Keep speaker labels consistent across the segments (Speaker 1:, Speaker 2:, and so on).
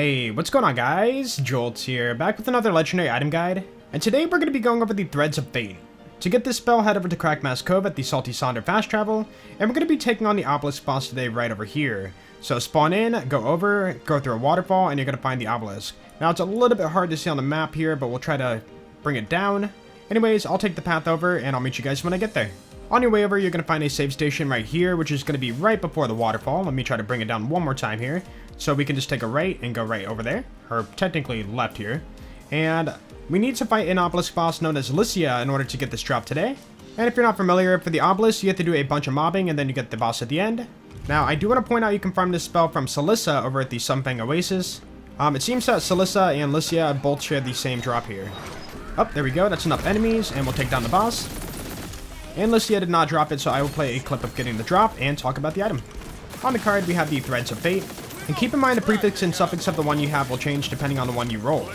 Speaker 1: Hey, what's going on guys? Jolts here, back with another legendary item guide, and today we're going to be going over the Threads of Fate. To get this spell, head over to Crackmass Cove at the Salty Sonder Fast Travel, and we're going to be taking on the obelisk boss today right over here. So spawn in, go over, go through a waterfall, and you're going to find the obelisk. Now it's a little bit hard to see on the map here, but we'll try to bring it down. Anyways, I'll take the path over, and I'll meet you guys when I get there. On your way over, you're going to find a save station right here, which is going to be right before the waterfall. Let me try to bring it down one more time here. So we can just take a right and go right over there, or technically left here. And we need to fight an obelisk boss known as Lycia in order to get this drop today. And if you're not familiar, for the obelisk, you have to do a bunch of mobbing and then you get the boss at the end. Now, I do want to point out you can farm this spell from Celissa over at the Sunfang Oasis. It seems that Celissa and Lycia both share the same drop here. Oh, there we go, that's enough enemies, and we'll take down the boss. And Lycia did not drop it, so I will play a clip of getting the drop and talk about the item. On the card, we have the Threads of Fate. And keep in mind the prefix and suffix of the one you have will change depending on the one you roll.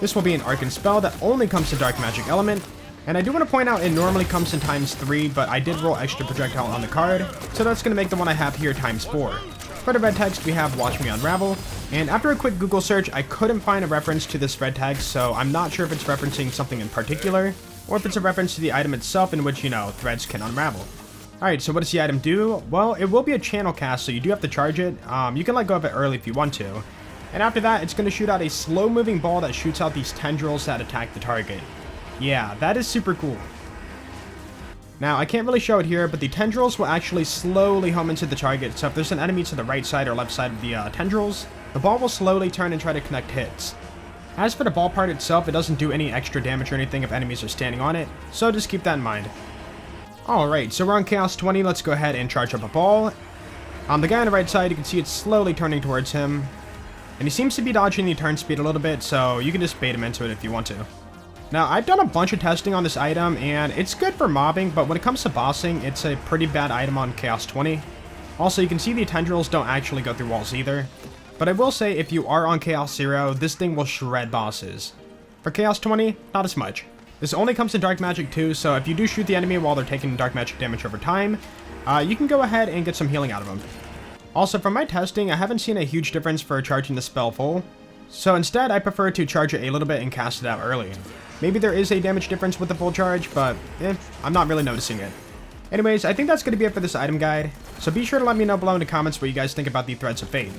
Speaker 1: This will be an Arcane spell that only comes to Dark Magic element. And I do want to point out it normally comes in ×3, but I did roll extra projectile on the card, so that's going to make the one I have here ×4. For the red text, we have Watch Me Unravel. And after a quick Google search, I couldn't find a reference to this red text, so I'm not sure if it's referencing something in particular, or if it's a reference to the item itself in which, you know, threads can unravel. Alright, so what does the item do? Well, it will be a channel cast, so you do have to charge it. You can let go of it early if you want to. And after that, it's going to shoot out a slow-moving ball that shoots out these tendrils that attack the target. Yeah, that is super cool. Now, I can't really show it here, but the tendrils will actually slowly home into the target, so if there's an enemy to the right side or left side of the tendrils, the ball will slowly turn and try to connect hits. As for the ball part itself, it doesn't do any extra damage or anything if enemies are standing on it, so just keep that in mind. Alright, so we're on Chaos 20, let's go ahead and charge up a ball. On the guy on the right side, you can see it's slowly turning towards him. And he seems to be dodging the turn speed a little bit, so you can just bait him into it if you want to. Now, I've done a bunch of testing on this item, and it's good for mobbing, but when it comes to bossing, it's a pretty bad item on Chaos 20. Also, you can see the tendrils don't actually go through walls either. But I will say, if you are on Chaos 0, this thing will shred bosses. For Chaos 20, not as much. This only comes in Dark Magic too, so if you do shoot the enemy while they're taking Dark Magic damage over time, you can go ahead and get some healing out of them. Also, from my testing, I haven't seen a huge difference for charging the spell full, so instead I prefer to charge it a little bit and cast it out early. Maybe there is a damage difference with the full charge, but I'm not really noticing it. Anyways, I think that's going to be it for this item guide, so be sure to let me know below in the comments what you guys think about the Threads of Fate.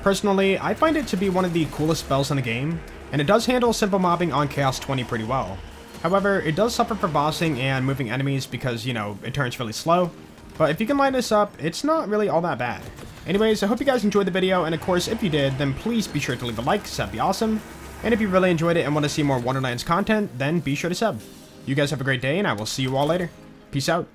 Speaker 1: Personally, I find it to be one of the coolest spells in the game, and it does handle simple mobbing on Chaos 20 pretty well. However, it does suffer for bossing and moving enemies because, you know, it turns really slow. But if you can line this up, it's not really all that bad. Anyways, I hope you guys enjoyed the video, and of course, if you did, then please be sure to leave a like, because that'd be awesome. And if you really enjoyed it and want to see more Wonderlands content, then be sure to sub. You guys have a great day, and I will see you all later. Peace out.